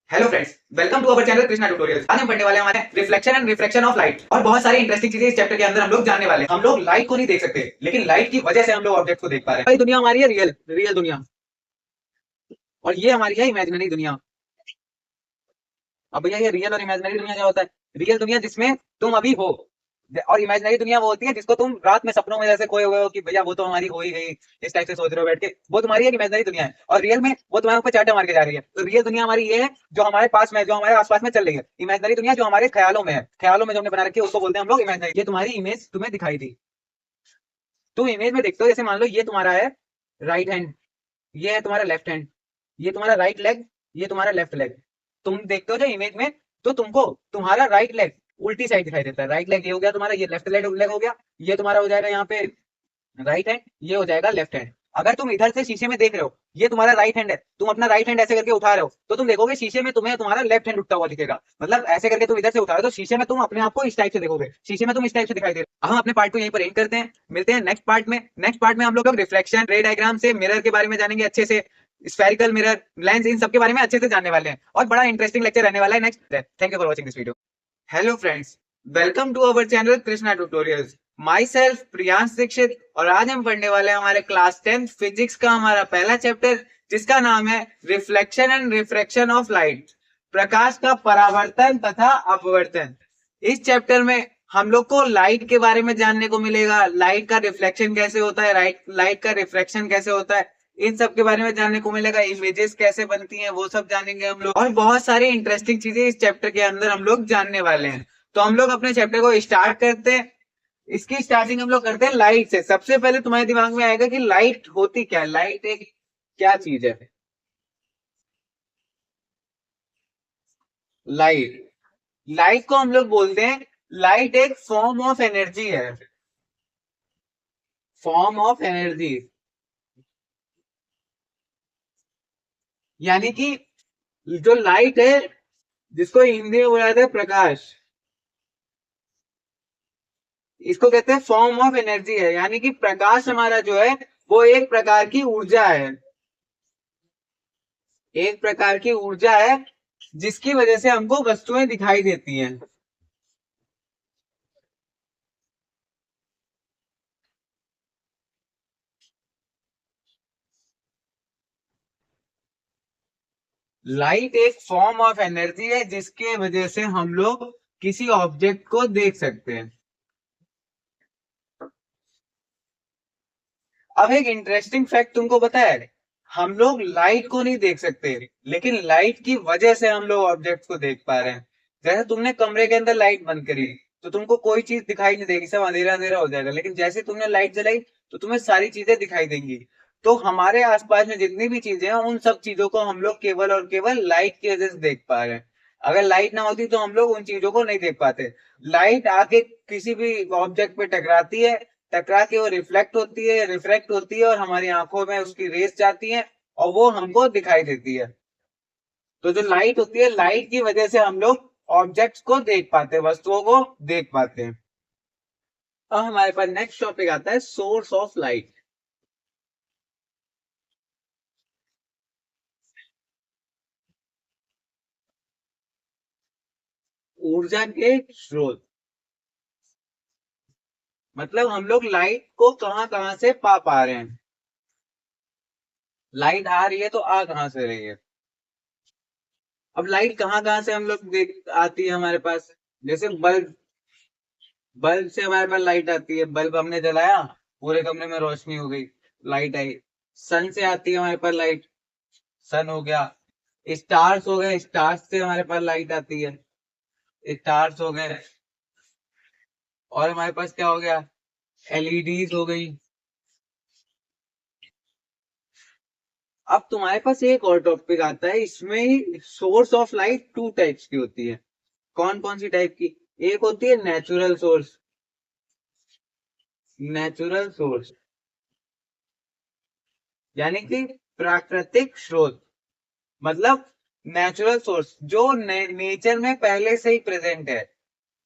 Hello friends, welcome to our channel Krishna tutorials. आज हम पढ़ने वाले हैं हमारे reflection and refraction of light और बहुत सारी इंटरेस्टिंग चीजें इस चैप्टर के अंदर हम लोग जानने वाले हैं। हम लोग लाइट को नहीं देख सकते, लेकिन लाइट की वजह से हम लोग ऑब्जेक्ट को देख पा रहे हैं। दुनिया हमारी है रियल रियल दुनिया, और ये हमारी है इमेजिनरी दुनिया। अब भैया ये रियल और इमेजिनरी दुनिया क्या होता है? रियल दुनिया जिसमें तुम अभी हो, और इमेजिनरी दुनिया वो होती है जिसको तुम रात में सपनों में जैसे खोए हुए हो कि भैया वो तो हमारी हो ही गई, इस टाइप से सोच रहे हो बैठ के, वो तुम्हारी एक इमेजिनरी दुनिया है। और रियल में वो तुम्हारे ऊपर चाटे मार के जा रही है। तो रियल दुनिया हमारी ये है जो हमारे पास में, जो हमारे आसपास में चल रही है। इमेजिनरी दुनिया जो हमारे ख्यालों में है, ख्यालों में जो हमने बना रखी है, उसको बोलते हैं हम लोग इमेजिनरी। ये तुम्हारी इमेज तुम्हें दिखाई दी, तुम इमेज में देखते हो। जैसे मान लो ये तुम्हारा है राइट हैंड, ये है तुम्हारा लेफ्ट हैंड, ये तुम्हारा राइट लेग, ये तुम्हारा लेफ्ट लेग। तुम देखते हो जो इमेज में, तो तुमको तुम्हारा राइट लेग उल्टी साइड दिखाई देता है। राइट लेग ये हो गया तुम्हारा, ये लेफ्ट लेग हो गया। ये तुम्हारा हो जाएगा यहाँ पे राइट हैंड, ये हो जाएगा लेफ्ट हैंड। अगर तुम इधर से शीशे में देख रहे हो, ये तुम्हारा राइट हैंड है, तुम अपना राइट हैंड ऐसे करके उठा रहे हो, तो तुम देखोगे शीशे में तुम्हें तुम्हारा लेफ्ट हैंड उठता हुआ दिखेगा। मतलब ऐसे करके तुम इधर से उठा रहे हो, तो शीशे में तुम अपने आप को इस टाइप से देखोगे, शीशे में तुम इस टाइप से दिखाई दे रहे हो। हम अपने पार्ट को यहीं पर एंड करते हैं, मिलते हैं नेक्स्ट पार्ट में। नेक्स्ट पार्ट में हम लोग रिफ्लेक्शन, रे डायग्राम से मिरर के बारे में जानेंगे अच्छे से, स्फेरिकल मिरर, लेंस, इन सब के बारे में अच्छे से जानने वाले हैं, और बड़ा इंटरेस्टिंग लेक्चर रहने वाला है next. Thank you for watching this video. Hello friends, welcome to our channel Krishna tutorials. Myself Priyansh Dixit, और आज हम पढ़ने वाले हैं हमारे क्लास 10 फिजिक्स का हमारा पहला चैप्टर, जिसका नाम है reflection and refraction of light, प्रकाश का परावर्तन तथा अपवर्तन। इस चैप्टर में हम लोग को लाइट के बारे में जानने को मिलेगा, लाइट का रिफ्लेक्शन कैसे होता है, लाइट का रिफ्रैक्शन कैसे होता है, इन सब के बारे में जानने को मिलेगा। इमेजेस कैसे बनती हैं वो सब जानेंगे हम लोग, और बहुत सारी इंटरेस्टिंग चीजें इस चैप्टर के अंदर हम लोग जानने वाले हैं। तो हम लोग अपने चैप्टर को स्टार्ट करते हैं। इसकी स्टार्टिंग हम लोग करते हैं लाइट से। सबसे पहले तुम्हारे दिमाग में आएगा कि लाइट होती क्या है, लाइट एक क्या चीज है। लाइट, लाइट को हम लोग बोलते हैं, लाइट एक फॉर्म ऑफ एनर्जी है, फॉर्म ऑफ एनर्जी। यानी कि जो लाइट है, जिसको हिंदी में बोला जाता है प्रकाश, इसको कहते हैं फॉर्म ऑफ एनर्जी है। यानी कि प्रकाश हमारा जो है वो एक प्रकार की ऊर्जा है, एक प्रकार की ऊर्जा है जिसकी वजह से हमको वस्तुएं दिखाई देती हैं। लाइट एक फॉर्म ऑफ एनर्जी है जिसके वजह से हम लोग किसी ऑब्जेक्ट को देख सकते हैं। अब एक इंटरेस्टिंग फैक्ट तुमको पता है, हम लोग लाइट को नहीं देख सकते, लेकिन लाइट की वजह से हम लोग ऑब्जेक्ट को देख पा रहे हैं। जैसे तुमने कमरे के अंदर लाइट बंद करी, तो तुमको कोई चीज दिखाई नहीं देगी, सब अंधेरा अंधेरा हो जाएगा। लेकिन जैसे तुमने लाइट जलाई, तो तुम्हें सारी चीजें दिखाई देंगी। तो हमारे आसपास में जितनी भी चीजें हैं, उन सब चीजों को हम लोग केवल और केवल लाइट की वजह से देख पा रहे हैं। अगर लाइट ना होती तो हम लोग उन चीजों को नहीं देख पाते। लाइट आके किसी भी ऑब्जेक्ट पे टकराती है, टकरा के वो रिफ्लेक्ट होती है, रिफ्रैक्ट होती है, और हमारी आंखों में उसकी रेस जाती है, और वो हमको दिखाई देती है। तो जो लाइट होती है, लाइट की वजह से हम लोग ऑब्जेक्ट्स को देख पाते हैं, वस्तुओं को देख पाते हैं। अब हमारे पास नेक्स्ट टॉपिक आता है सोर्स ऑफ लाइट, ऊर्जा के स्रोत। मतलब हम लोग लाइट को कहां कहां से पा रहे हैं। लाइट आ रही है तो आ कहां से रही है? अब लाइट कहाँ कहाँ से हम लोग देख आती है हमारे पास? जैसे बल्ब, बल्ब से हमारे पास लाइट आती है, बल्ब हमने जलाया, पूरे कमरे में रोशनी हो गई, लाइट आई। सन से आती है हमारे पास लाइट, सन हो गया। स्टार्स हो गए, स्टार्स से हमारे पास लाइट आती है, स्टार्स हो गए। और हमारे पास क्या हो गया? एलईडीज हो गई। अब तुम्हारे पास एक और टॉपिक आता है, इसमें source of light two types की होती है। कौन कौन सी टाइप की? एक होती है नेचुरल सोर्स, नेचुरल सोर्स यानी कि प्राकृतिक स्रोत। मतलब नेचुरल सोर्स जो नेचर में पहले से ही प्रेजेंट है,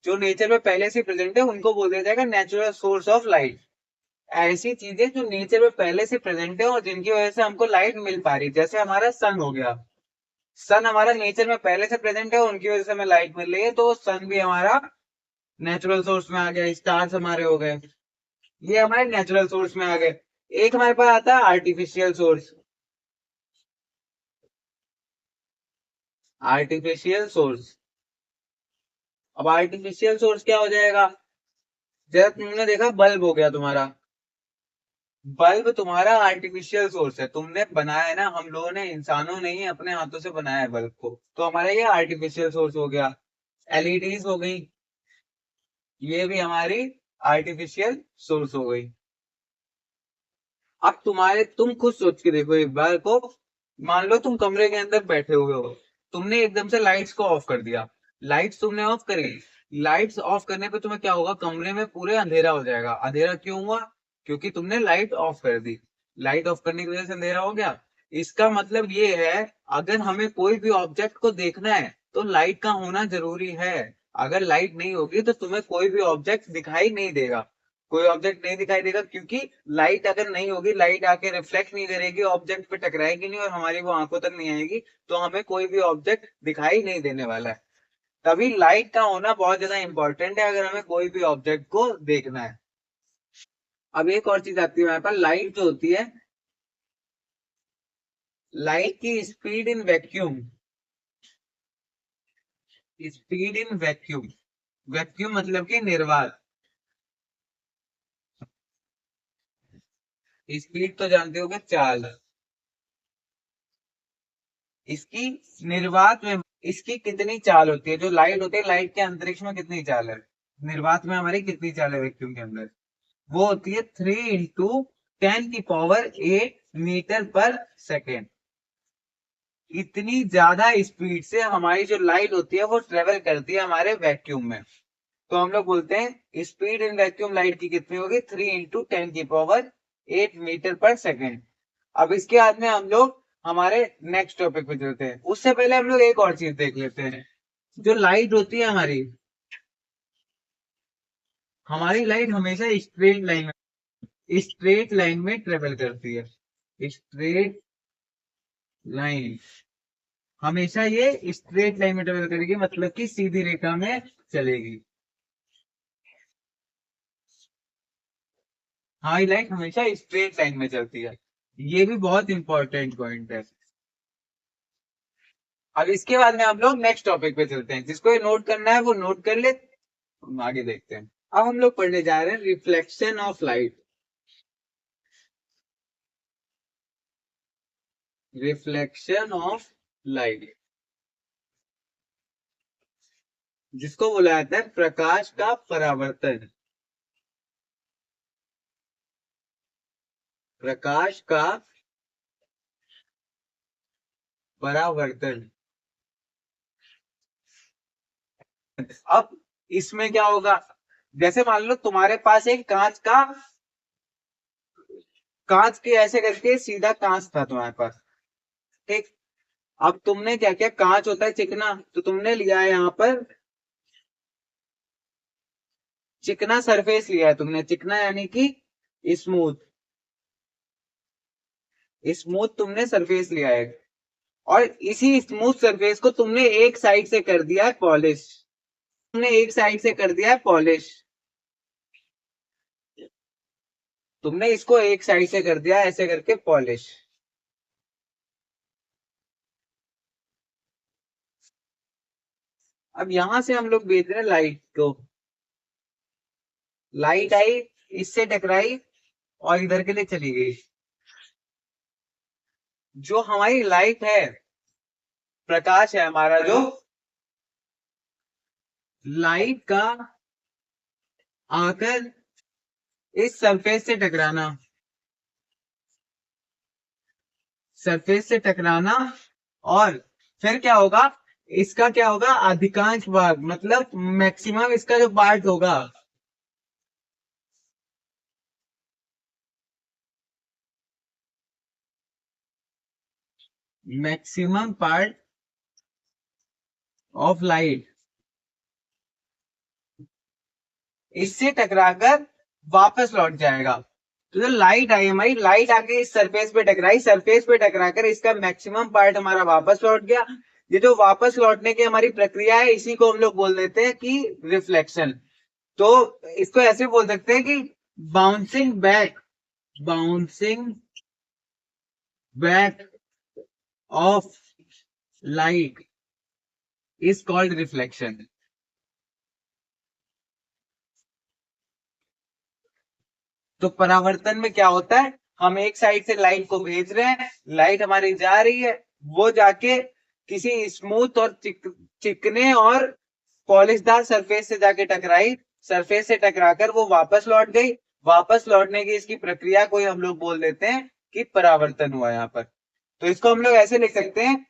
जो नेचर में पहले से प्रेजेंट है, उनको बोल दिया जाएगा नेचुरल सोर्स ऑफ लाइट। ऐसी चीजें जो नेचर में पहले से प्रेजेंट है और जिनकी वजह से हमको लाइट मिल पा रही, जैसे हमारा सन हो गया। सन हमारा नेचर में पहले से प्रेजेंट है, उनकी वजह से हमें लाइट मिल रही है, तो सन भी हमारा नेचुरल सोर्स में आ गया। स्टार्स हमारे हो गए, ये हमारे नेचुरल सोर्स में आ गए। एक हमारे पास आता है आर्टिफिशियल सोर्स। आर्टिफिशियल सोर्स, अब आर्टिफिशियल सोर्स क्या हो जाएगा? जब तुमने देखा बल्ब हो गया तुम्हारा, बल्ब तुम्हारा आर्टिफिशियल सोर्स है, तुमने बनाया है ना, हम लोगों ने, इंसानों ने ही अपने हाथों से बनाया है बल्ब को, तो हमारा ये आर्टिफिशियल सोर्स हो गया। एलईडीज हो गई, ये भी हमारी आर्टिफिशियल सोर्स हो गई। अब तुम खुद सोच के देखो एक बार को, मान लो तुम कमरे के अंदर बैठे हुए हो, तुमने एकदम से लाइट्स को ऑफ कर दिया, लाइट्स तुमने ऑफ करी, लाइट्स ऑफ करने पे तुम्हें क्या होगा? कमरे में पूरे अंधेरा हो जाएगा। अंधेरा क्यों हुआ? क्योंकि तुमने लाइट ऑफ कर दी, लाइट ऑफ करने की वजह से अंधेरा हो गया। इसका मतलब ये है, अगर हमें कोई भी ऑब्जेक्ट को देखना है तो लाइट का होना जरूरी है। अगर लाइट नहीं होगी तो तुम्हें कोई भी ऑब्जेक्ट दिखाई नहीं देगा, कोई ऑब्जेक्ट नहीं दिखाई देगा, क्योंकि लाइट अगर नहीं होगी, लाइट आके रिफ्लेक्ट नहीं करेगी, ऑब्जेक्ट पे टकराएगी नहीं और हमारी वो आंखों तक नहीं आएगी, तो हमें कोई भी ऑब्जेक्ट दिखाई नहीं देने वाला है। तभी लाइट का होना बहुत ज्यादा इंपॉर्टेंट है अगर हमें कोई भी ऑब्जेक्ट को देखना है। अब एक और चीज आती है हमारे पास, लाइट जो होती है, लाइट की speed in vacuum, speed in vacuum, vacuum मतलब कि निर्वात। स्पीड तो जानते होगे, चाल, इसकी निर्वात में, इसकी कितनी चाल होती है? जो लाइट होती है, लाइट के अंतरिक्ष में कितनी चाल है, निर्वात में हमारी कितनी चाल है वैक्यूम के अंदर? वो होती है 3 × 10⁸ मीटर पर सेकेंड। इतनी ज्यादा स्पीड से हमारी जो लाइट होती है वो ट्रेवल करती है हमारे वैक्यूम में। तो हम लोग बोलते हैं स्पीड इन वैक्यूम लाइट की कितनी होगी? 3 × 10⁸ मीटर पर सेकेंड। अब इसके बाद में हम लोग हमारे नेक्स्ट टॉपिक पे चलते हैं। उससे पहले हम लोग एक और चीज देख लेते हैं। जो लाइट होती है हमारी, हमारी लाइट हमेशा स्ट्रेट लाइन में ट्रेवल करती है। स्ट्रेट लाइन, हमेशा ये स्ट्रेट लाइन में ट्रेवल करेगी, मतलब कि सीधी रेखा में चलेगी। हमारी लाइट हमेशा स्ट्रेट लाइन में चलती है, ये भी बहुत इंपॉर्टेंट पॉइंट है। अब इसके बाद में हम लोग नेक्स्ट टॉपिक पे चलते हैं, जिसको ये नोट करना है वो नोट कर ले, हम आगे देखते हैं। अब हम लोग पढ़ने जा रहे हैं reflection of light. Reflection of light, जिसको बोला जाता है प्रकाश का परावर्तन। प्रकाश का परावर्तन। अब इसमें क्या होगा? जैसे मान लो तुम्हारे पास एक कांच के ऐसे करके सीधा कांच था तुम्हारे पास, ठीक। अब तुमने क्या किया? कांच होता है चिकना, तो तुमने लिया है यहाँ पर चिकना सरफेस लिया है तुमने, चिकना यानी कि स्मूथ, स्मूथ तुमने सरफेस लिया है। और इसी स्मूथ सरफेस को तुमने एक साइड से कर दिया है पॉलिश, तुमने एक साइड से कर दिया है पॉलिश, तुमने इसको एक साइड से कर दिया ऐसे करके पॉलिश। अब यहां से हम लोग भेज रहे हैं लाइट को, लाइट आई, इससे टकराई और इधर के लिए चली गई। जो हमारी लाइट है, प्रकाश है हमारा, जो लाइट का आकर इस सरफेस से टकराना, सरफेस से टकराना, और फिर क्या होगा? इसका क्या होगा? अधिकांश भाग, मतलब मैक्सिमम इसका जो पार्ट होगा, मैक्सिमम पार्ट ऑफ लाइट इससे टकराकर वापस लौट जाएगा। तो जो लाइट आई हमारी, लाइट आके इस सरफेस पे टकराई, सरफेस पे टकराकर इसका मैक्सिमम पार्ट हमारा वापस लौट गया। ये जो वापस लौटने की हमारी प्रक्रिया है, इसी को हम लोग बोल देते हैं कि रिफ्लेक्शन। तो इसको ऐसे बोल सकते हैं कि bouncing back, bouncing back of light is called reflection. तो परावर्तन में क्या होता है, हम एक साइड से लाइट को भेज रहे हैं, लाइट हमारी जा रही है, वो जाके किसी स्मूथ और चिकने और पॉलिशदार सरफेस से जाके टकराई, सरफेस से टकराकर वो वापस लौट गई। वापस लौटने की इसकी प्रक्रिया को हम लोग बोल देते हैं कि परावर्तन हुआ यहाँ पर। तो इसको हम लोग ऐसे लिख सकते हैं,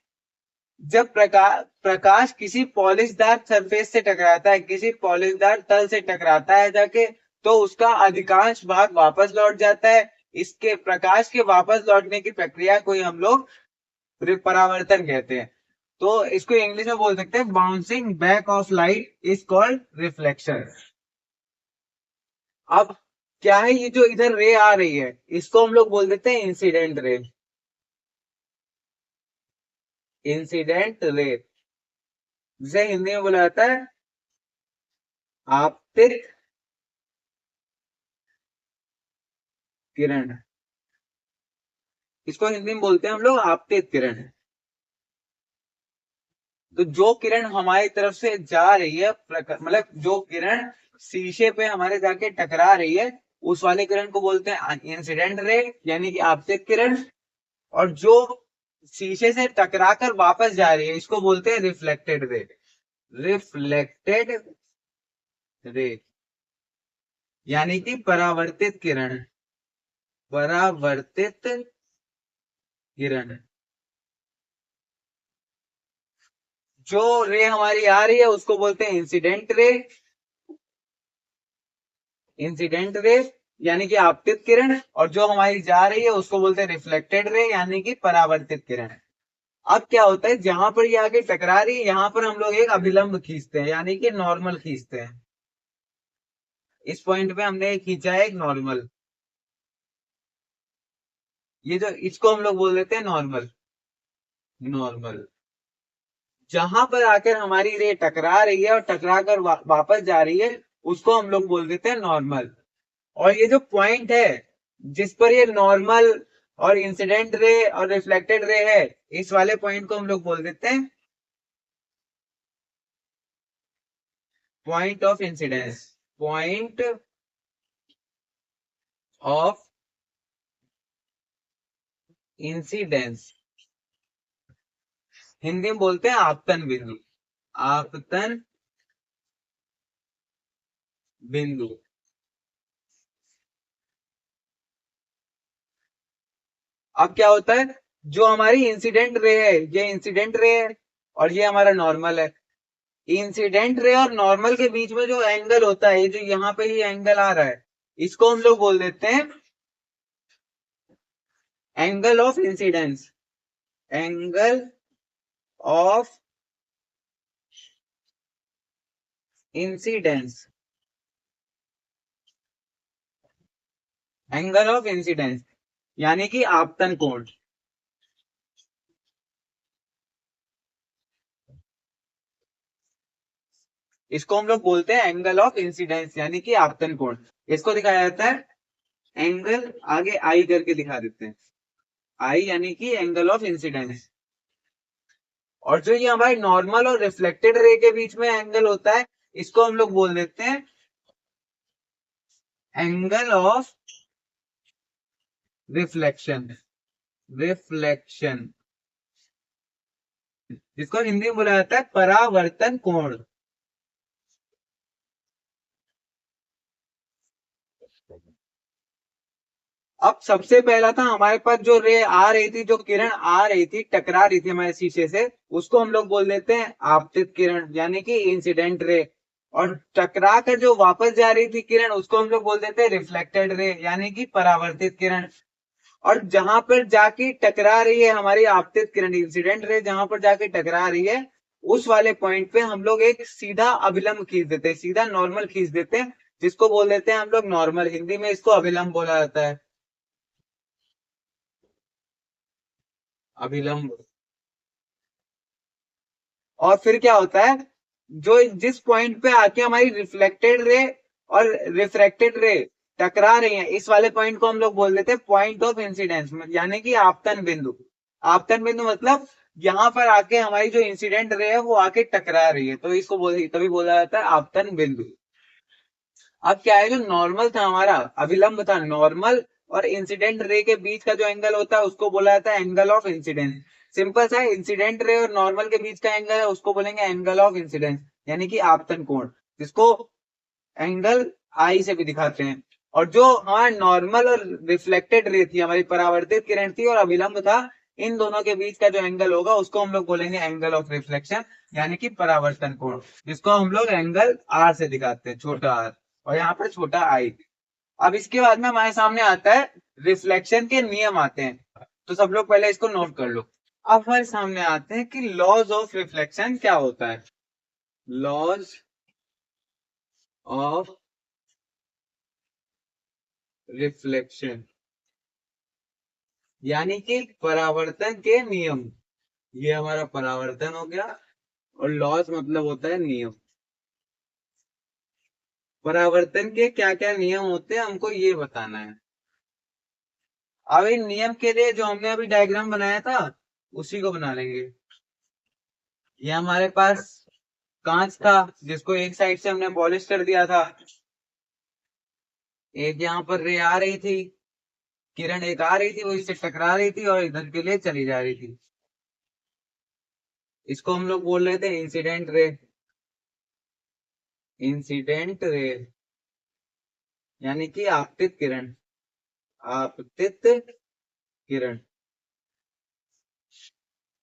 जब प्रकाश किसी पॉलिशदार सरफेस से टकराता है, किसी पॉलिशदार तल से टकराता है जाके, तो उसका अधिकांश भाग वापस लौट जाता है। इसके प्रकाश के वापस लौटने की प्रक्रिया को ही हम लोग परावर्तन कहते हैं। तो इसको इंग्लिश में बोल सकते हैं bouncing back of light is called reflection. अब क्या है, ये जो इधर रे आ रही है, इसको हम लोग बोल देते हैं इंसिडेंट रे। इंसिडेंट रे, जिसे हिंदी में बोला जाता है आपतित किरण। इसको हिंदी में बोलते हैं हम लोग आपतित किरण। तो जो किरण हमारी तरफ से जा रही है, मतलब जो किरण शीशे पे हमारे जाके टकरा रही है, उस वाले किरण को बोलते हैं इंसिडेंट रे, यानी कि आपतित किरण। और जो शीशे से टकरा कर वापस जा रही है, इसको बोलते हैं रिफ्लेक्टेड रे। रिफ्लेक्टेड रे यानी कि परावर्तित किरण, परावर्तित किरण। जो रे हमारी आ रही है उसको बोलते हैं इंसिडेंट रे, इंसिडेंट रे यानी कि आपतित किरण। और जो हमारी जा रही है उसको बोलते हैं रिफ्लेक्टेड रे, यानी कि परावर्तित किरण। अब क्या होता है, जहां पर ये आगे टकरा रही है, यहां पर हम लोग एक अभिलंब खींचते हैं, यानी कि नॉर्मल खींचते हैं। इस पॉइंट पे हमने खींचा है एक नॉर्मल, ये जो इसको हम लोग बोल देते हैं नॉर्मल। नॉर्मल जहां पर आकर हमारी रे टकरा रही है और टकरा कर वापस जा रही है, उसको हम लोग बोल देते हैं नॉर्मल। और ये जो पॉइंट है जिस पर ये नॉर्मल और इंसिडेंट रे और रिफ्लेक्टेड रे है, इस वाले पॉइंट को हम लोग बोल देते हैं point of incidence. Point of incidence Hindi में बोलते हैं आपतन बिंदु। आपतन बिंदु। अब क्या होता है, जो हमारी इंसिडेंट रे है, ये इंसिडेंट रे है और ये हमारा नॉर्मल है। इंसिडेंट रे और नॉर्मल के बीच में जो एंगल होता है, ये जो यहाँ पे ही एंगल आ रहा है, इसको हम लोग बोल देते हैं angle of incidence. Angle of incidence, angle of incidence यानी कि आपतन कोण। इसको हम लोग बोलते हैं एंगल ऑफ इंसिडेंस यानी कि आपतन कोण। इसको दिखाया जाता है एंगल, आगे आई करके दिखा देते हैं, आई यानी कि एंगल ऑफ इंसिडेंस। और जो ये हमारे नॉर्मल और रिफ्लेक्टेड रे के बीच में एंगल होता है, इसको हम लोग बोल देते हैं एंगल ऑफ रिफ्लेक्शन। रिफ्लेक्शन जिसको हिंदी में बोला जाता है परावर्तन कोण। अब सबसे पहला था हमारे पास जो रे आ रही थी, जो किरण आ रही थी, टकरा रही थी हमारे शीशे से, उसको हम लोग बोल देते हैं आपतित किरण यानी कि इंसिडेंट रे। और टकरा कर जो वापस जा रही थी किरण, उसको हम लोग बोल देते हैं रिफ्लेक्टेड रे यानी कि परावर्तित किरण। और जहां पर जाके टकरा रही है हमारी आपतित किरण, इंसिडेंट रे जहां पर जाके टकरा रही है, उस वाले पॉइंट पे हम लोग एक सीधा अभिलंब खींच देते हैं, सीधा नॉर्मल खींच देते हैं, जिसको बोल देते हैं हम लोग नॉर्मल। हिंदी में इसको अभिलंब बोला जाता है। अभिलंब। और फिर क्या होता है, जो जिस पॉइंट पे आके हमारी रिफ्लेक्टेड रे और रिफ्रैक्टेड रे टकरा रही हैं, इस वाले पॉइंट को हम लोग बोल देते हैं पॉइंट ऑफ इंसिडेंस, यानी कि आपतन बिंदु। आपतन बिंदु मतलब यहाँ पर आके हमारी जो इंसिडेंट रे है वो आके टकरा रही है, तो इसको तभी बोला जाता है आपतन बिंदु। अब क्या है, जो नॉर्मल था हमारा, अभिलंब था नॉर्मल और इंसिडेंट रे के बीच का जो एंगल होता है उसको बोला जाता है एंगल ऑफ इंसिडेंस। सिंपल सा है, इंसिडेंट रे और नॉर्मल के बीच का एंगल है उसको बोलेंगे एंगल ऑफ इंसिडेंस, यानी कि आपतन कोण, जिसको एंगल आई से भी दिखाते हैं। और जो हमारा नॉर्मल और रिफ्लेक्टेड रे थी, हमारी परावर्तित किरण थी, और अभिलंब था, इन दोनों के बीच का जो एंगल होगा उसको हम लोग बोलेंगे एंगल ऑफ रिफ्लेक्शन, यानी कि परावर्तन कोण, जिसको हम लोग एंगल आर से दिखाते हैं, छोटा आर, और यहाँ पर छोटा आई। अब इसके बाद में हमारे सामने आता है रिफ्लेक्शन के नियम आते हैं, तो सब लोग पहले इसको नोट कर लो। अब हमारे सामने आते हैं कि लॉज ऑफ रिफ्लेक्शन क्या होता है। लॉज ऑफ रिफ्लेक्शन यानी कि परावर्तन के नियम। ये हमारा परावर्तन हो गया, और लॉज मतलब होता है नियम। परावर्तन के क्या क्या नियम होते हैं हमको ये बताना है। अब इन नियम के लिए जो हमने अभी डायग्राम बनाया था उसी को बना लेंगे। ये हमारे पास कांच था जिसको एक साइड से हमने पॉलिश कर दिया था, एक यहाँ पर रे आ रही थी, किरण एक आ रही थी, वो इससे टकरा रही थी और इधर के लिए चली जा रही थी, इसको हम लोग बोल रहे थे इंसिडेंट रे। इंसिडेंट रे यानी कि आपतित किरण, आपतित किरण।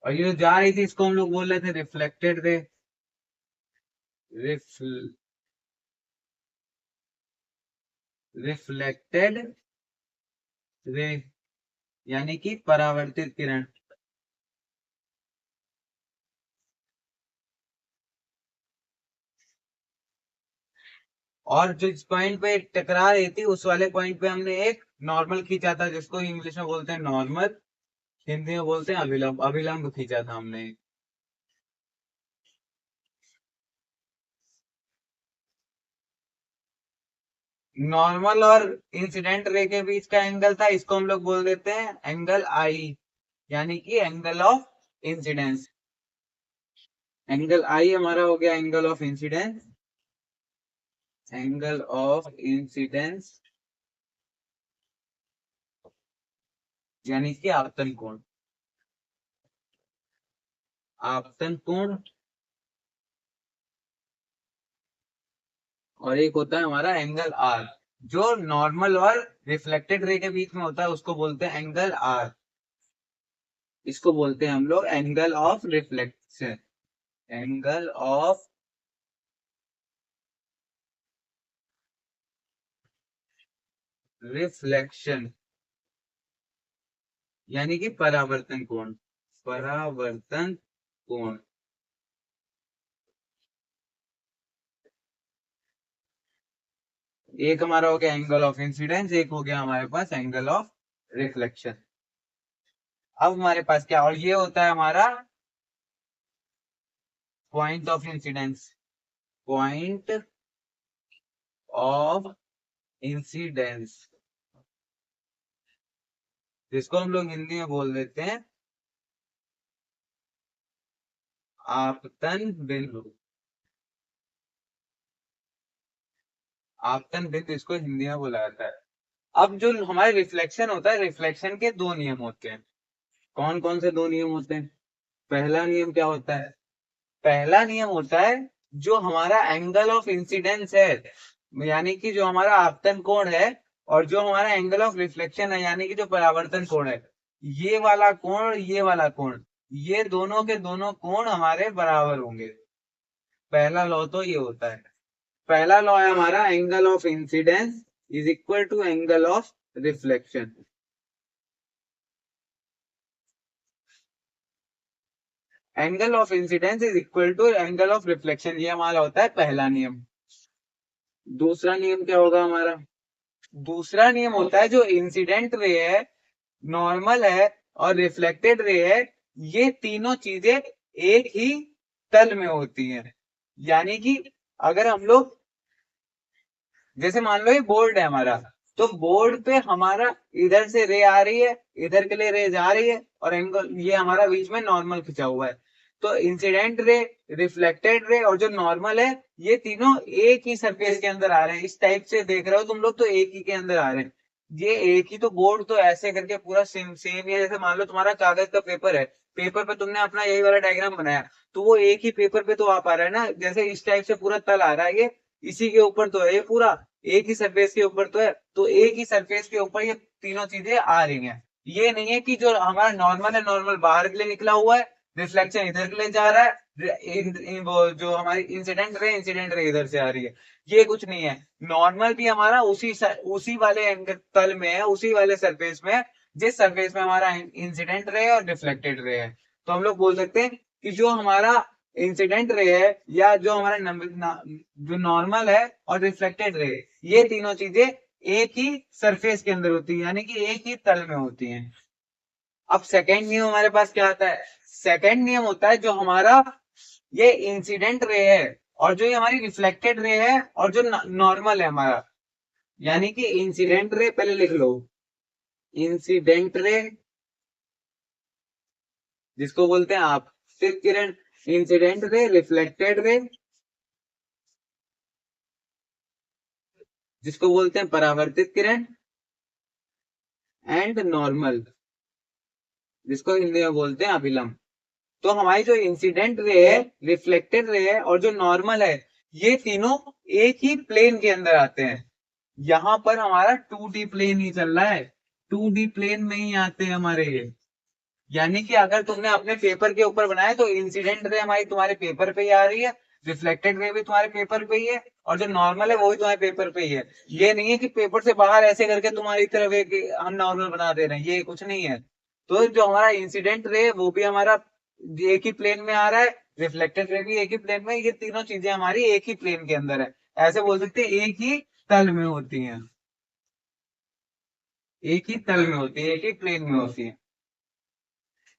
और ये जो जा रही थी इसको हम लोग बोल रहे थे रिफ्लेक्टेड रे। रिफ्लेक्टेड रे यानी कि परावर्तित किरण। और जिस पॉइंट पे टकरा रही थी उस वाले पॉइंट पे हमने एक नॉर्मल खींचा था, जिसको इंग्लिश में बोलते हैं नॉर्मल, हिंदी में बोलते हैं अभिलंब। अभिलंब खींचा था हमने। नॉर्मल और इंसिडेंट रे के बीच का एंगल था, इसको हम लोग बोल देते हैं एंगल आई, यानी कि एंगल ऑफ इंसिडेंस। एंगल आई हमारा हो गया angle of incidence. Angle of incidence यानी कि आपतन कोण। आपतन कोण। और एक होता है हमारा एंगल आर, जो नॉर्मल और रिफ्लेक्टेड रे के बीच में होता है उसको बोलते हैं एंगल आर। इसको बोलते हैं हम लोग angle of reflection. Angle of reflection यानी कि परावर्तन कोण। परावर्तन कोण। एक हमारा हो गया एंगल ऑफ इंसिडेंस, एक हो गया हमारे पास एंगल ऑफ रिफ्लेक्शन। अब हमारे पास क्या, और ये होता है हमारा point of incidence. Point of incidence जिसको हम लोग हिंदी में बोल देते हैं आपतन बिंदु। आपतन बिंदु इसको हिंदी में बोला जाता है। अब जो हमारे रिफ्लेक्शन होता है, रिफ्लेक्शन के दो नियम होते हैं। कौन कौन से दो नियम होते हैं। पहला नियम क्या होता है। पहला नियम होता है जो हमारा एंगल ऑफ इंसिडेंस है, यानी कि जो हमारा आपतन कोण है, और जो हमारा एंगल ऑफ रिफ्लेक्शन है यानी कि जो परावर्तन कोण है, ये वाला कोण, ये वाला कोण, ये दोनों के दोनों कोण हमारे बराबर होंगे। पहला लॉ तो ये होता है। पहला लॉ है हमारा angle of incidence is equal to angle of reflection. Angle of incidence is equal to angle of reflection, ये हमारा होता है पहला नियम। दूसरा नियम क्या होगा हमारा। दूसरा नियम होता है जो इंसिडेंट रे है, नॉर्मल है, और रिफ्लेक्टेड रे है, ये तीनों चीजें एक ही तल में होती हैं। यानी कि अगर हम लोग, जैसे मान लो ये बोर्ड है हमारा, तो बोर्ड पे हमारा इधर से रे आ रही है, इधर के लिए रे जा रही है, और एंगल ये हमारा बीच में नॉर्मल खिंचा हुआ है। तो इंसिडेंट रे, रिफ्लेक्टेड रे और जो नॉर्मल है, ये तीनों एक ही सरफेस के अंदर आ रहे हैं। इस टाइप से देख रहे हो तुम लोग, तो एक ही के अंदर आ रहे हैं। ये एक ही तो बोर्ड तो ऐसे करके पूरा सेम सेम है। जैसे मान लो तुम्हारा कागज का पेपर है, पेपर पे तुमने अपना यही वाला डायग्राम बनाया, तो वो एक ही पेपर पे तो आ पा रहा है ना। जैसे इस टाइप से पूरा तल आ रहा है, ये इसी के ऊपर तो है, ये पूरा एक ही सरफेस के ऊपर तो है। तो एक ही सरफेस के ऊपर ये तीनों चीजें आ रही हैं। ये नहीं है कि जो हमारा नॉर्मल है, नॉर्मल बाहर के लिए निकला हुआ है, रिफ्लेक्शन इधर के लिए जा रहा है, वो जो हमारी इंसिडेंट रे इधर से आ रही है, ये कुछ नहीं है। नॉर्मल भी हमारा उसी वाले एंगल तल में है, उसी वाले सरफेस में है, जिस सरफेस में हमारा इंसिडेंट रे और रिफ्लेक्टेड रे है। तो हम लोग बोल सकते हैं कि जो हमारा इंसिडेंट रे है, या जो हमारा जो नॉर्मल है और रिफ्लेक्टेड रे, ये तीनों चीजें एक ही सरफेस के अंदर होती है, यानी कि एक ही तल में होती हैं। अब सेकेंड नियम हमारे पास क्या आता है? सेकेंड नियम होता है जो हमारा ये इंसिडेंट रे है, और जो ये हमारी रिफ्लेक्टेड रे है, और जो नॉर्मल है हमारा, यानी कि इंसिडेंट रे पहले लिख लो, इंसिडेंट रे जिसको बोलते हैं आप सिर्फ किरण, इंसिडेंट रे, रिफ्लेक्टेड रे जिसको बोलते हैं परावर्तित किरण, एंड नॉर्मल जिसको हिंदी में बोलते हैं अभिलंब। तो हमारी जो इंसिडेंट रे है, रिफ्लेक्टेड रे है और जो नॉर्मल है, ये तीनों एक ही प्लेन के अंदर आते हैं। यहाँ पर हमारा 2D प्लेन ही चल रहा है, 2D प्लेन में ही आते हैं हमारे ये। यानी कि अगर तुमने अपने पेपर के ऊपर बनाया, तो इंसिडेंट रे हमारी तुम्हारे पेपर पे ही आ रही है, रिफ्लेक्टेड रे भी तुम्हारे पेपर पे ही है, और जो नॉर्मल है वो भी तुम्हारे पेपर पे ही है। ये नहीं है कि पेपर से बाहर ऐसे करके तुम्हारी तरफ एक हम नॉर्मल बना दे रहे हैं, ये कुछ नहीं है। तो जो हमारा इंसिडेंट रे है, वो भी हमारा एक ही प्लेन में आ रहा है, रिफ्लेक्टेड रे भी एक ही प्लेन में, ये तीनों चीजें हमारी एक ही प्लेन के अंदर है। ऐसे बोल सकते हैं एक ही तल में होती हैं, एक ही तल में होती है, एक ही प्लेन में होती है।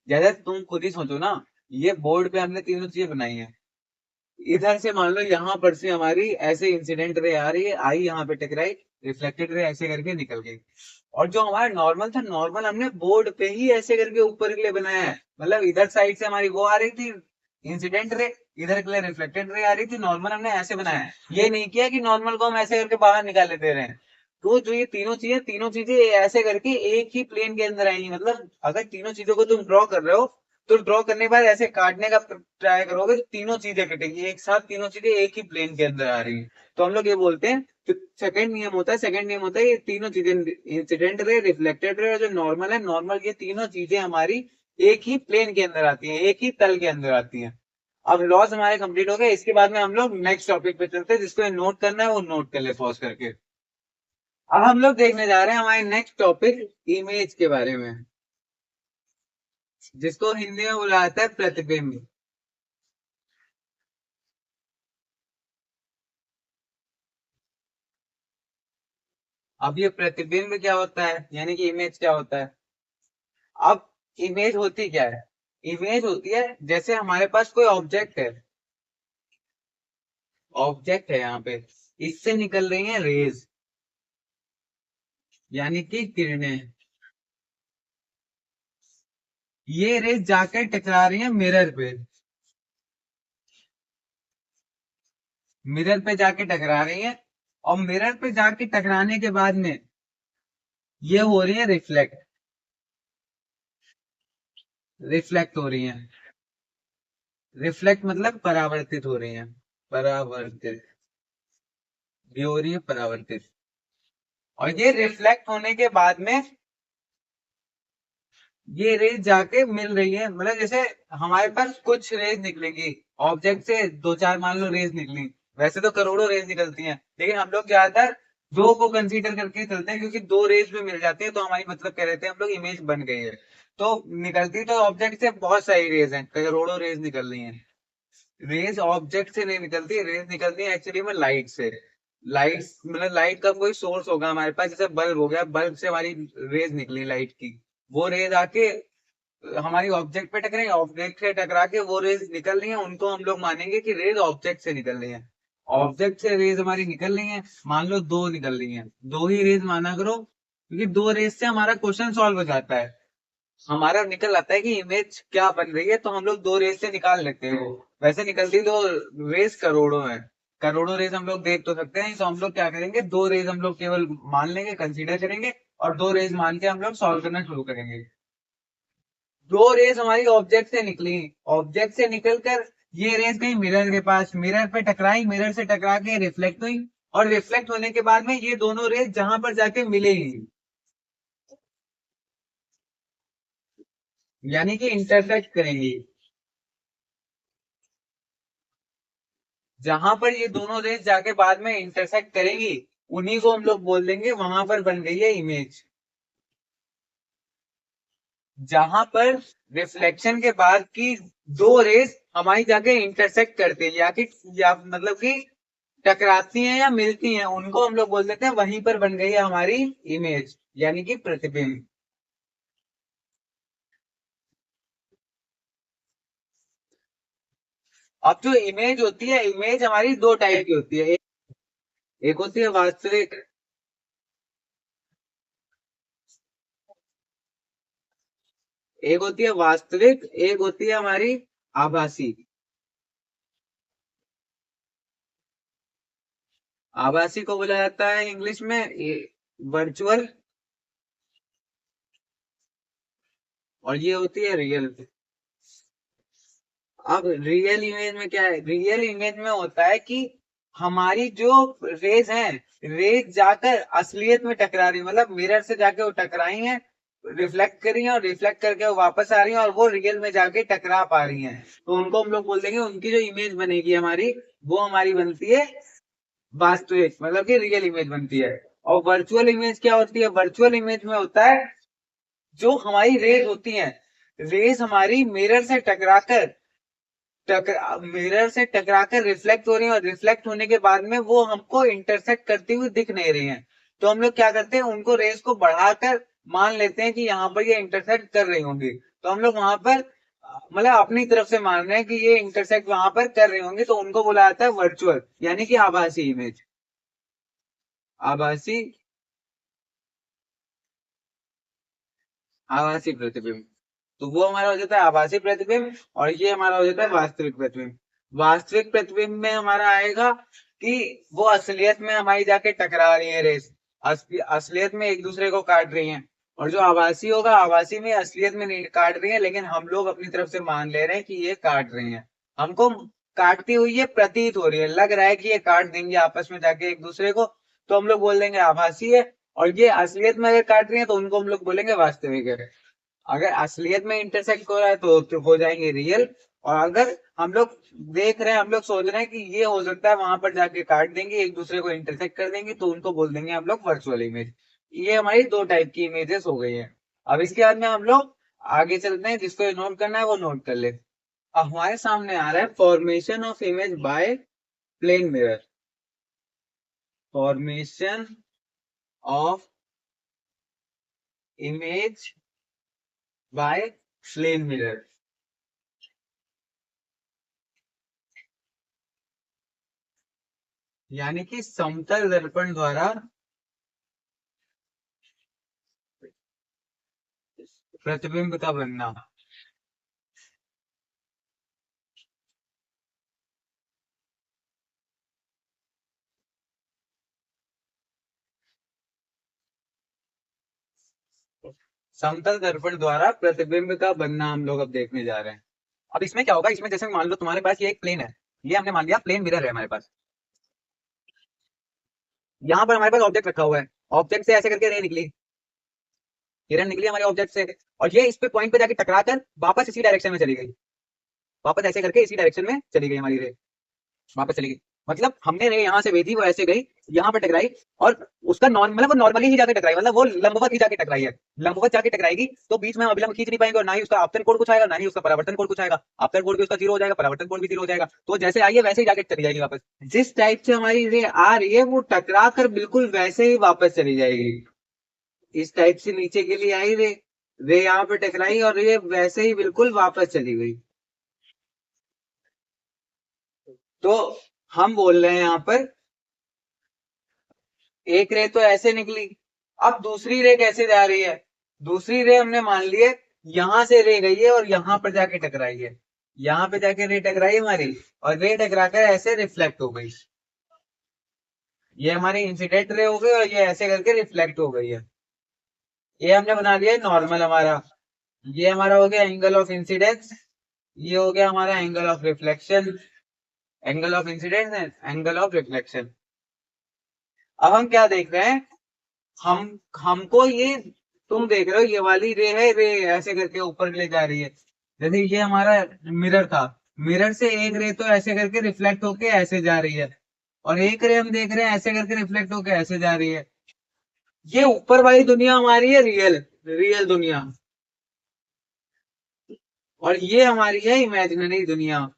जैसे तुम खुद ही सोचो ना, ये बोर्ड पे हमने तीनों चीजें बनाई है। इधर से मान लो यहाँ पर से हमारी ऐसे इंसिडेंट रे आ रही है, आई यहाँ पे टकराई, रिफ्लेक्टेड रे ऐसे करके निकल गई। और जो हमारा नॉर्मल था, नॉर्मल हमने बोर्ड पे ही ऐसे करके ऊपर के लिए बनाया है। मतलब इधर साइड से हमारी वो आ रही थी इंसिडेंट रे, इधर के लिए रिफ्लेक्टेड रे आ रही थी, नॉर्मल हमने ऐसे बनाया है। ये नहीं किया कि नॉर्मल को हम ऐसे करके बाहर निकाले दे रहे हैं। तो जो ये तीनों चीजें ऐसे करके एक ही प्लेन के अंदर आएंगी। मतलब अगर तीनों चीजों को तुम ड्रॉ कर रहे हो, तो ड्रॉ करने के बाद ऐसे काटने का ट्राई करोगे, तो तीनों चीजें कटेंगी एक साथ, तीनों चीजें एक ही प्लेन के अंदर आ रही है। तो हम लोग ये बोलते हैं, जो सेकंड नियम होता है, ये तीनों चीजें इंसिडेंट रे, रिफ्लेक्टेड रे और जो नॉर्मल है, नॉर्मल, ये तीनों चीजें हमारी एक ही प्लेन के अंदर आती हैं, एक ही तल के अंदर आती हैं। अब लॉस हमारे कंप्लीट हो गए। इसके बाद में हम लोग नेक्स्ट टॉपिक पे चलते हैं, जिसको नोट करना है वो नोट कर ले पॉज करके। अब हम लोग देखने जा रहे हैं हमारे नेक्स्ट टॉपिक, इमेज के बारे में, जिसको हिंदी में बोला जाता है प्रतिबिंब। अब ये प्रतिबिंब क्या होता है, यानी कि इमेज क्या होता है? अब इमेज होती क्या है? इमेज होती है, जैसे हमारे पास कोई ऑब्जेक्ट है, ऑब्जेक्ट है यहाँ पे, इससे निकल रही है रेज, यानी कि किरणें। ये रेज जाकर टकरा रही है मिरर पे, मिरर पे जाके टकरा रही है, और मिरर पे जाके टकराने के बाद में ये हो रही है रिफ्लेक्ट, रिफ्लेक्ट हो रही है। रिफ्लेक्ट मतलब परावर्तित हो रही है, परावर्तित, ये हो रही है परावर्तित। और ये रिफ्लेक्ट होने के बाद में ये रेज जाके मिल रही है। मतलब जैसे हमारे पास कुछ रेज निकलेंगी ऑब्जेक्ट से, दो चार मान लो रेज निकली, वैसे तो करोड़ों रेज निकलती हैं, लेकिन हम लोग ज्यादातर दो को कंसीडर करके चलते हैं, क्योंकि दो रेज में मिल जाती है तो हमारी मतलब कह रहते हैं हम लोग इमेज बन गई है। तो निकलती तो ऑब्जेक्ट से बहुत सारी रेज हैं, करोड़ों रेज निकल रही हैं। रेज ऑब्जेक्ट से नहीं निकलती, रेज निकलती है एक्चुअली में लाइट से। लाइट मतलब लाइट का कोई सोर्स होगा हमारे पास, जैसे बल्ब हो गया, बल्ब से हमारी रेज निकली लाइट की, वो रेज आके हमारी ऑब्जेक्ट पे टकराएंगे, ऑब्जेक्ट से टकरा के वो रेज निकल रही है, उनको हम लोग मानेंगे कि रेज ऑब्जेक्ट से निकल रही है। ऑब्जेक्ट से रेज हमारी निकल रही है, मान लो दो निकल रही है, दो ही रेज माना करो, क्योंकि दो रेज से हमारा क्वेश्चन सॉल्व हो जाता है। हमारा निकल आता है कि इमेज क्या बन रही है, तो हम लोग दो रेज से निकाल लेते हैं वो। वैसे निकलती तो रेज करोड़ों है, करोड़ों रेज हम लोग देख तो सकते हैं, तो हम लोग क्या करेंगे, दो रेज हम लोग केवल मान लेंगे, कंसीडर करेंगे, और दो रेज मान के हम लोग सॉल्व करना शुरू करेंगे। दो रेस हमारी ऑब्जेक्ट से निकली, ऑब्जेक्ट से निकलकर ये रेस गई मिरर के पास, मिरर पे टकराई, मिरर से टकरा के रिफ्लेक्ट हुई, और रिफ्लेक्ट होने के बाद में ये दोनों रेस जहां पर जाके मिलेगी, यानी कि इंटरसेक्ट करेंगी, जहां पर ये दोनों रेस जाके बाद में इंटरसेक्ट करेंगी, उन्हीं को हम लोग बोल देंगे वहां पर बन गई है इमेज। जहां पर रिफ्लेक्शन के बाद की दो रेस हमारी जाके इंटरसेक्ट करती है, या मतलब कि टकराती हैं या मिलती हैं, उनको हम लोग बोल देते हैं वहीं पर बन गई है हमारी इमेज, यानी कि प्रतिबिंब। अब जो इमेज होती है, इमेज हमारी दो टाइप की होती है, एक होती है वास्तविक, एक होती है वास्तविक, एक होती है हमारी आभासी। आभासी को बोला जाता है इंग्लिश में वर्चुअल, और ये होती है रियल। अब रियल इमेज में क्या है, रियल इमेज में होता है कि हमारी जो रेज हैं, रेज जाकर असलियत में टकरा रही है, मतलब मिरर से जाके वो टकराई हैं, रिफ्लेक्ट करी हैं, और रिफ्लेक्ट करके वो वापस आ रही हैं, और वो रियल में जाके टकरा पा रही हैं, तो उनको हम लोग बोल देंगे, उनकी जो इमेज बनेगी हमारी, वो हमारी बनती है वास्तविक, मतलब कि रियल इमेज बनती है। और वर्चुअल इमेज क्या होती है, वर्चुअल इमेज में होता है जो हमारी रेज होती हैं, रेज हमारी मिरर से टकराकर मिरर से टकराकर रिफ्लेक्ट हो रही है, और रिफ्लेक्ट होने के बाद में वो हमको इंटरसेक्ट करती हुई दिख नहीं रही है, तो हम लोग क्या करते हैं, उनको रेस को बढ़ाकर मान लेते हैं कि यहाँ पर ये इंटरसेक्ट कर रही होंगी, तो हम लोग वहां पर मतलब अपनी तरफ से मान रहे हैं कि ये इंटरसेक्ट वहां पर कर रही होंगी, तो उनको बोला जाता है वर्चुअल, यानी कि आभासी इमेज, आभासी, आभासी प्रतिबिंब। तो वो हमारा हो जाता है आभासी प्रतिबिंब, और ये हमारा हो जाता है वास्तविक प्रतिबिंब। वास्तविक प्रतिबिंब में हमारा आएगा कि वो असलियत में हमारी जाके टकरा रही है रेस, असलियत में एक दूसरे को काट रही हैं। और जो आभासी होगा, आभासी में असलियत में नहीं काट रही है, लेकिन हम लोग अपनी तरफ से मान ले रहे हैं कि ये काट रही हैं, हमको काटती हुई ये प्रतीत हो रही है, लग रहा है कि ये काट देंगे आपस में जाके एक दूसरे को, तो हम लोग बोल देंगे आभासी है। और ये असलियत में अगर काट रही है, तो उनको हम लोग बोलेंगे वास्तविक है। अगर असलियत में इंटरसेक्ट हो रहा है तो हो जाएंगे रियल, और अगर हम लोग देख रहे हैं, हम लोग सोच रहे हैं कि ये हो सकता है वहां पर जाके काट देंगे, एक दूसरे को इंटरसेक्ट कर देंगे, तो उनको बोल देंगे हम लोग वर्चुअल इमेज। ये हमारी दो टाइप की इमेजेस हो गई है। अब इसके बाद में हम लोग आगे चलते हैं, जिसको नोट करना है वो नोट कर ले। अब हमारे सामने आ रहा है formation of image by plane mirror, formation of image by plane mirror, यानी कि समतल दर्पण द्वारा प्रतिबिंब का बनना। समतल दर्पण द्वारा प्रतिबिंब का बनना हम लोग अब देखने जा रहे हैं। अब इसमें क्या होगा, इसमें जैसे मान लो तुम्हारे पास ये एक प्लेन है, ये हमने मान लिया प्लेन मिरर है हमारे पास, यहाँ पर हमारे पास ऑब्जेक्ट रखा हुआ है, ऑब्जेक्ट से ऐसे करके रे निकली, किरण निकली हमारे ऑब्जेक्ट से, और ये इस पे पॉइंट पे जाके टकरा कर वापस इसी डायरेक्शन में चली गई, वापस ऐसे करके इसी डायरेक्शन में चली गई हमारी रे, वापस चली गई। मतलब हमने रे यहाँ से भेजी, वो ऐसे गई, यहाँ पर टकराई, और उसका मतलब वो नॉर्मली ही जाके टकराई, मतलब वो लंबवत ही जाके टकराई है, लंबवत जाके टकराएगी, तो बीच में हम अभिलंब खींच नहीं पाएंगे, और ना ही उसका आपतन कोण कुछ आएगा, ना ही उसका परावर्तन कोण कुछ आएगा, आपतन कोण भी उसका जीरो हो जाएगा, परावर्तन कोण भी जीरो हो जाएगा, तो जैसे आई है वैसे ही जाके चली जाएगी वापस। जिस टाइप से हमारी रे आ रही है, वो टकरा कर बिल्कुल वैसे ही वापस चली जाएगी, इस टाइप से नीचे के लिए आई रे, रे यहाँ पे टकराई और ये वैसे ही बिल्कुल वापस चली गई। तो हम बोल रहे हैं यहाँ पर एक रे तो ऐसे निकली, अब दूसरी रे कैसे जा रही है? दूसरी रे हमने मान लिया यहां से रे गई है और यहां पर जाके टकराई है, यहां पे जाके रे टकराई हमारी, और रे टकराकर ऐसे रिफ्लेक्ट हो गई। ये हमारी इंसिडेंट रे हो गई और ये ऐसे करके रिफ्लेक्ट हो गई है। ये हमने बना लिया नॉर्मल हमारा। ये हमारा हो गया एंगल ऑफ इंसिडेंस, ये हो गया हमारा angle of reflection, angle of incidence and angle of reflection. अब हम क्या देख रहे हैं, हमको ये, तुम देख रहे हो ये वाली रे है, रे ऐसे करके ऊपर ले जा रही है। जैसे ये हमारा मिरर था, मिरर से एक रे तो ऐसे करके रिफ्लेक्ट होके ऐसे जा रही है, और एक रे हम देख रहे हैं ऐसे करके रिफ्लेक्ट होके ऐसे जा रही है। ये ऊपर वाली दुनिया हमारी है रियल, रियल दुनिया, और ये हमारी है इमेजिनरी दुनिया।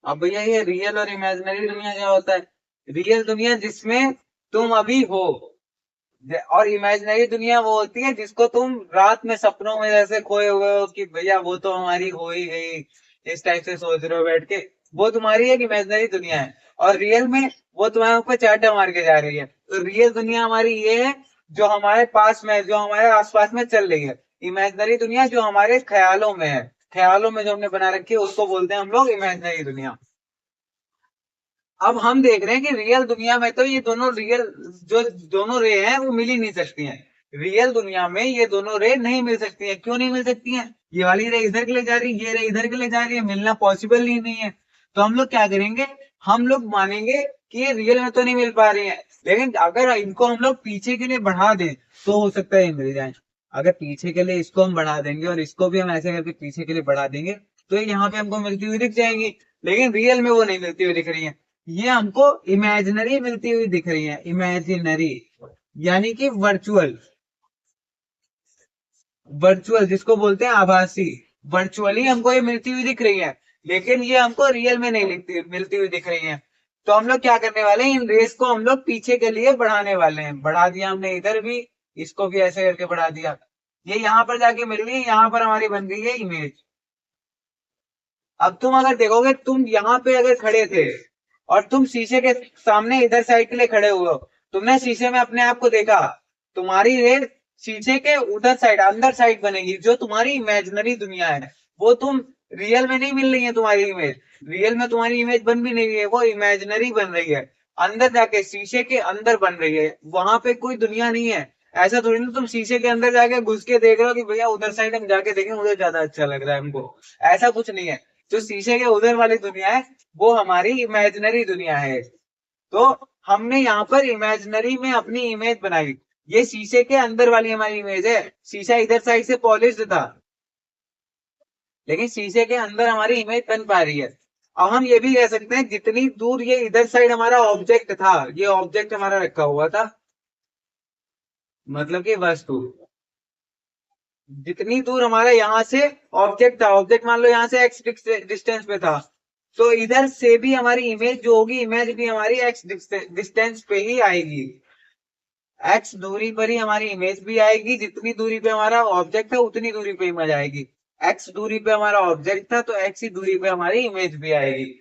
अब भैया ये रियल और इमेजिनरी दुनिया क्या होता है? रियल दुनिया जिसमें तुम अभी हो, और इमेजिनरी दुनिया वो होती है जिसको तुम रात में सपनों में जैसे खोए हुए हो कि भैया वो तो हमारी हो ही गई, इस टाइप से सोच रहे हो बैठ के, वो तुम्हारी एक इमेजिनरी दुनिया है। और रियल में वो तुम्हारे ऊपर चांटा मार के जा रही है। तो रियल दुनिया हमारी ये है जो हमारे पास में, जो हमारे आसपास में चल रही है। इमेजिनरी दुनिया जो हमारे ख्यालों में है, ख्यालों में जो हमने बना रखी है उसको बोलते हैं हम लोग इमेजिनरी दुनिया। अब हम देख रहे हैं कि रियल दुनिया में तो ये दोनों रियल, जो दोनों रे हैं वो मिल ही नहीं सकती हैं। रियल दुनिया में ये दोनों रे नहीं मिल सकती हैं। क्यों नहीं मिल सकती हैं? ये वाली रे इधर के लिए जा रही है, ये रे इधर के लिए जा रही है, मिलना पॉसिबल ही नहीं है। तो हम लोग क्या करेंगे, हम लोग मानेंगे कि ये रियल में तो नहीं मिल पा रही है, लेकिन अगर इनको हम लोग पीछे के लिए बढ़ा दें तो हो सकता है ये मिल जाए। अगर पीछे के लिए इसको हम बढ़ा देंगे और इसको भी हम ऐसे करके पीछे के लिए बढ़ा देंगे तो ये यहाँ पे हमको मिलती हुई दिख जाएंगी, लेकिन रियल में वो नहीं मिलती हुई दिख रही है। ये हमको इमेजिनरी मिलती हुई दिख रही है, इमेजिनरी यानी कि वर्चुअल, वर्चुअल जिसको बोलते हैं आभासी, वर्चुअली हमको ये मिलती हुई दिख रही है, लेकिन ये हमको रियल में नहीं मिलती हुई दिख रही है। तो हम लोग क्या करने वाले हैं, इन रेस को हम लोग पीछे के लिए बढ़ाने वाले हैं। बढ़ा दिया हमने इधर भी, इसको भी ऐसे करके बढ़ा दिया, ये यहाँ पर जाके मिल रही है, यहाँ पर हमारी बन गई है इमेज। अब तुम अगर देखोगे, तुम यहाँ पे अगर खड़े थे और तुम शीशे के सामने इधर साइड के लिए खड़े हुए हो, तुमने शीशे में अपने आप को देखा, तुम्हारी रेल शीशे के उधर साइड, अंदर साइड बनेगी। जो तुम्हारी इमेजिनरी दुनिया है वो तुम, रियल में नहीं मिल रही है तुम्हारी इमेज, रियल में तुम्हारी इमेज बन भी नहीं रही है, वो इमेजिनरी बन रही है। अंदर जाके शीशे के अंदर बन रही है, वहां पे कोई दुनिया नहीं है। ऐसा थोड़ी ना तुम शीशे के अंदर जाके घुस के देख रहे हो कि भैया उधर साइड हम जाके देखें, उधर ज्यादा अच्छा लग रहा है हमको। ऐसा कुछ नहीं है। जो शीशे के उधर वाली दुनिया है वो हमारी इमेजिनरी दुनिया है। तो हमने यहाँ पर इमेजिनरी में अपनी इमेज बनाई, ये शीशे के अंदर वाली हमारी इमेज है। शीशा इधर साइड से पॉलिश्ड था, लेकिन शीशे के अंदर हमारी इमेज बन पा रही है। अब हम ये भी कह सकते हैं जितनी दूर ये इधर साइड हमारा ऑब्जेक्ट था, ये ऑब्जेक्ट हमारा रखा हुआ था, मतलब कि वस्तु, जितनी दूर हमारा यहाँ से ऑब्जेक्ट था, ऑब्जेक्ट मान लो यहाँ से एक्स डिस्टेंस पे था, तो इधर से भी हमारी इमेज जो होगी, इमेज भी हमारी एक्स डिस्टेंस पे ही आएगी। एक्स दूरी पर ही हमारी इमेज भी आएगी, जितनी दूरी पे हमारा ऑब्जेक्ट है उतनी दूरी पे इमेज आएगी। एक्स दूरी पे हमारा ऑब्जेक्ट था तो एक्स ही दूरी पे हमारी इमेज भी आएगी।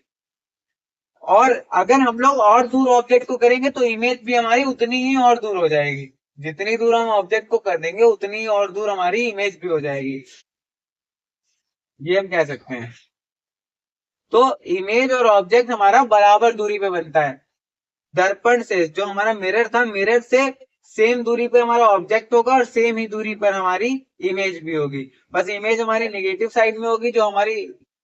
और अगर हम लोग और दूर ऑब्जेक्ट को करेंगे तो इमेज भी हमारी उतनी ही और दूर हो जाएगी। जितनी दूर हम ऑब्जेक्ट को कर देंगे उतनी ही और दूर हमारी इमेज भी हो जाएगी, ये हम कह सकते हैं। तो इमेज और ऑब्जेक्ट हमारा बराबर दूरी पे बनता है। दर्पण से, जो हमारा मिरर था, मिरर से सेम दूरी पे हमारा ऑब्जेक्ट होगा और सेम ही दूरी पर हमारी इमेज भी होगी। बस इमेज हमारी नेगेटिव साइड में होगी, जो हमारी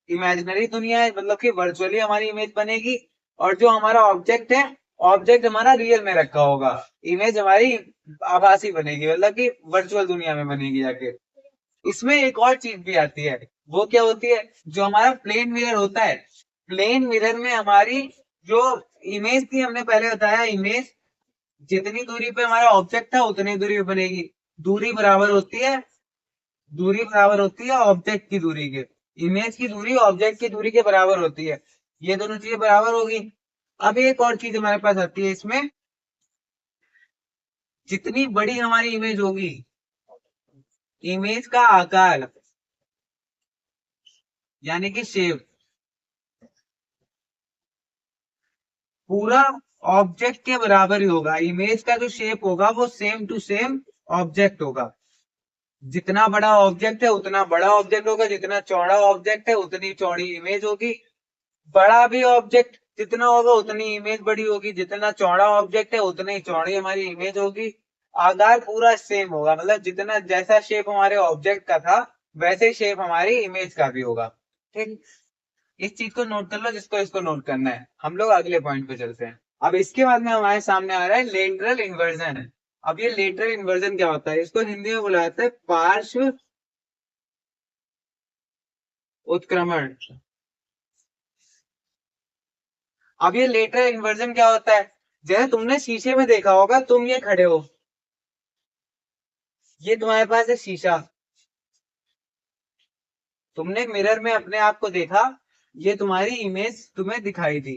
इमेजिनरी दुनिया है, मतलब कि वर्चुअली हमारी इमेज बनेगी। और जो हमारा ऑब्जेक्ट है, ऑब्जेक्ट हमारा रियल में रखा होगा, इमेज हमारी आभासी बनेगी, मतलब कि वर्चुअल दुनिया में बनेगी जाके। इसमें एक और चीज भी आती है, वो क्या होती है, जो हमारा प्लेन मिरर होता है, प्लेन मिरर में हमारी जो इमेज थी, हमने पहले बताया इमेज जितनी दूरी पे हमारा ऑब्जेक्ट था उतनी दूरी पे बनेगी। दूरी बराबर होती है, दूरी बराबर होती है ऑब्जेक्ट की दूरी के, इमेज की दूरी ऑब्जेक्ट की दूरी के बराबर होती है। ये दोनों चीजें बराबर होगी। अब एक और चीज हमारे पास आती है इसमें, जितनी बड़ी हमारी इमेज होगी, इमेज का आकार यानी कि शेप पूरा ऑब्जेक्ट के बराबर ही होगा। इमेज का जो शेप होगा वो सेम टू सेम ऑब्जेक्ट होगा। जितना बड़ा ऑब्जेक्ट है उतना बड़ा ऑब्जेक्ट होगा, जितना चौड़ा ऑब्जेक्ट है उतनी चौड़ी इमेज होगी। बड़ा भी ऑब्जेक्ट जितना होगा उतनी इमेज बड़ी होगी, जितना चौड़ा ऑब्जेक्ट है उतनी चौड़ी हमारी इमेज होगी। आकार पूरा सेम होगा, मतलब जितना जैसा शेप हमारे ऑब्जेक्ट का था वैसे शेप हमारी इमेज का भी होगा। ठीक, इस चीज को नोट कर लो जिसको इसको नोट करना है। हम लोग अगले पॉइंट पे चलते हैं। अब इसके बाद में हमारे सामने आ रहा है लेटरल इन्वर्जन। अब ये लेटरल इन्वर्जन क्या होता है, इसको हिंदी में बोला जाता है पार्श्व उत्क्रमण। अब ये लेटरल इन्वर्जन क्या होता है, जैसे तुमने शीशे में देखा होगा, तुम ये खड़े हो, ये तुम्हारे पास है शीशा, तुमने मिरर में अपने आप को देखा, ये तुम्हारी इमेज तुम्हें दिखाई दी।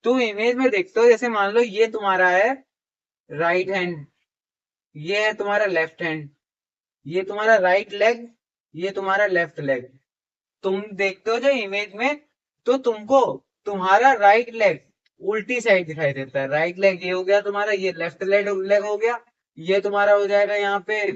तुम इमेज में देखते हो, जैसे मान लो ये तुम्हारा है राइट हैंड, ये है तुम्हारा लेफ्ट हैंड, ये तुम्हारा राइट लेग, ये तुम्हारा लेफ्ट लेग। तुम देखते हो जो इमेज में, तो तुमको तुम्हारा राइट लेग उल्टी साइड दिखाई देता है। राइट लेग ये हो गया तुम्हारा, ये लेफ्ट लेग हो गया, ये तुम्हारा हो जाएगा यहाँ पे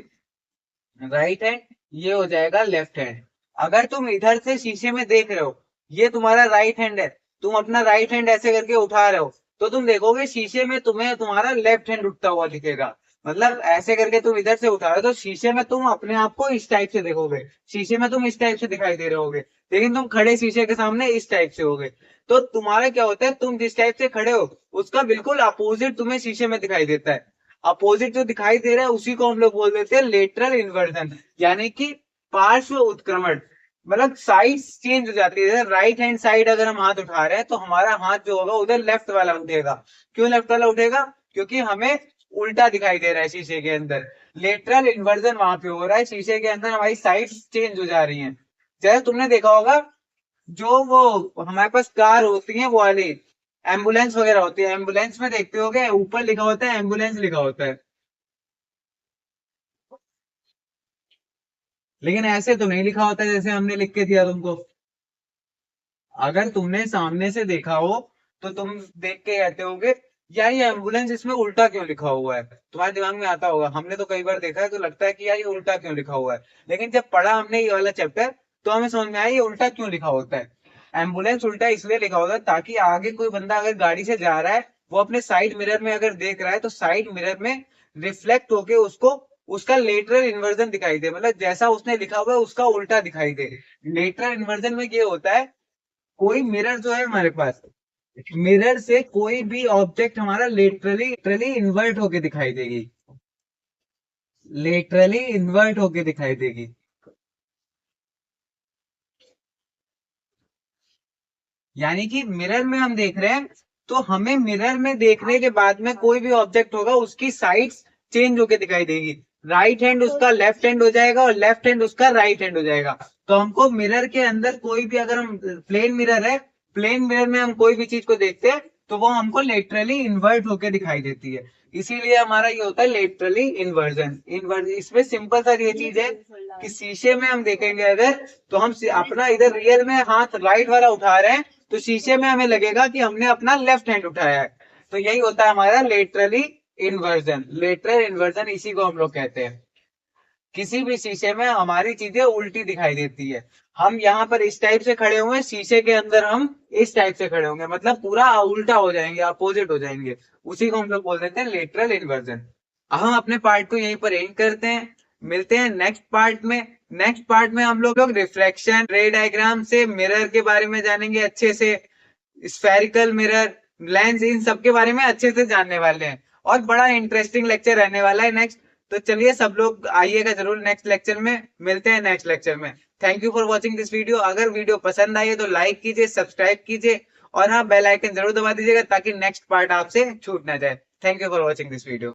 राइट हैंड, ये हो जाएगा लेफ्ट हैंड। अगर तुम इधर से शीशे में देख रहे हो, ये तुम्हारा राइट हैंड है, तुम अपना राइट हैंड ऐसे करके उठा रहे हो, तो तुम देखोगे शीशे में तुम्हें तुम्हारा लेफ्ट हैंड उठता हुआ दिखेगा। मतलब ऐसे करके तुम इधर से उठा रहे हो तो शीशे में तुम अपने आप को इस टाइप से देखोगे, शीशे में तुम इस टाइप से दिखाई दे रहे होगे, लेकिन तुम खड़े शीशे के सामने इस टाइप से होगे। तो तुम्हारा क्या होता है, तुम जिस टाइप से खड़े हो उसका बिल्कुल अपोजिट तुम्हें शीशे में दिखाई देता है। अपोजिट जो दिखाई दे रहा है उसी को हम लोग बोल देते हैं लेटरल इन्वर्जन, यानी कि पार्श्व उत्क्रमण। मतलब साइड चेंज हो जाती है। राइट हैंड साइड अगर हम हाथ उठा रहे हैं तो हमारा हाथ जो होगा उधर लेफ्ट वाला उठेगा। क्यों लेफ्ट वाला उठेगा, क्योंकि हमें उल्टा दिखाई दे रहा है शीशे के अंदर। लेटरल इन्वर्जन वहां पे हो रहा है, शीशे के अंदर हमारी साइड चेंज हो जा रही है। जैसे तुमने देखा होगा जो वो हमारे पास कार होती है वो वाली एम्बुलेंस वगैरह होती है, एम्बुलेंस में देखते होगे ऊपर लिखा होता है एम्बुलेंस लिखा होता है, लेकिन ऐसे तो नहीं लिखा होता जैसे हमने लिख के दिया तुमको। अगर तुमने सामने से देखा हो तो तुम देख के कहते होगे यार ये एम्बुलेंस इसमें उल्टा क्यों लिखा हुआ है। तुम्हारे दिमाग में आता होगा, हमने तो कई बार देखा है तो लगता है कि यार ये उल्टा क्यों लिखा हुआ है, लेकिन जब पढ़ा हमने ये वाला चैप्टर तो हमें समझ में आया ये उल्टा क्यों लिखा होता है। एम्बुलेंस उल्टा इसलिए लिखा होता है ताकि आगे कोई बंदा अगर गाड़ी से जा रहा है, वो अपने साइड मिरर में अगर देख रहा है तो साइड मिरर में रिफ्लेक्ट होके उसको उसका लेटरल इन्वर्जन दिखाई दे, मतलब जैसा उसने लिखा हुआ है उसका उल्टा दिखाई दे। लेटरल इन्वर्जन में ये होता है, कोई मिरर जो है हमारे पास, मिरर से कोई भी ऑब्जेक्ट हमारा लेटरली लेटरली इन्वर्ट होके दिखाई देगी, लेटरली इन्वर्ट होके दिखाई देगी। यानी कि मिरर में हम देख रहे हैं तो हमें मिरर में देखने के बाद में कोई भी ऑब्जेक्ट होगा उसकी साइड्स चेंज होके दिखाई देगी। राइट हैंड उसका लेफ्ट हैंड हो जाएगा और लेफ्ट हैंड उसका राइट हैंड हो जाएगा। तो हमको मिरर के अंदर कोई भी, अगर हम प्लेन मिरर है, प्लेन मिरर में हम कोई भी चीज को देखते हैं तो वो हमको लेटरली इन्वर्ट होके दिखाई देती है। इसीलिए हमारा ये होता है लेटरली इन्वर्जन। इसमें सिंपल सा ये चीज है कि शीशे में हम देखेंगे अगर, तो हम अपना इधर रियल में हाथ राइट वाला उठा रहे हैं तो शीशे में हमें लगेगा कि हमने अपना लेफ्ट हैंड उठाया है। तो यही होता है हमारा लेटरली इन्वर्जन। लेटरल इन्वर्जन इसी को हम लोग कहते हैं। किसी भी शीशे में हमारी चीजें उल्टी दिखाई देती है। हम यहाँ पर इस टाइप से खड़े हुए, शीशे के अंदर हम इस टाइप से खड़े होंगे, मतलब पूरा उल्टा हो जाएंगे, अपोजिट हो जाएंगे। उसी को हम लोग बोल देते हैं लेटरल इन्वर्जन। हम अपने पार्ट को यहीं पर एंड करते हैं, मिलते हैं नेक्स्ट पार्ट में। नेक्स्ट पार्ट में हम लोग रिफ्लेक्शन, रे डायग्राम से मिरर के बारे में जानेंगे अच्छे से, स्फेरिकल मिरर, लेंस, इन सब के बारे में अच्छे से जानने वाले हैं। और बड़ा इंटरेस्टिंग लेक्चर रहने वाला है नेक्स्ट। तो चलिए सब लोग आइएगा जरूर नेक्स्ट लेक्चर में, मिलते हैं नेक्स्ट लेक्चर में। Thank you for watching this video. अगर वीडियो पसंद आई है तो लाइक कीजिए, सब्सक्राइब कीजिए और हाँ बेल आइकन जरूर दबा दीजिएगा ताकि नेक्स्ट पार्ट आपसे छूट ना जाए। Thank you for watching this video.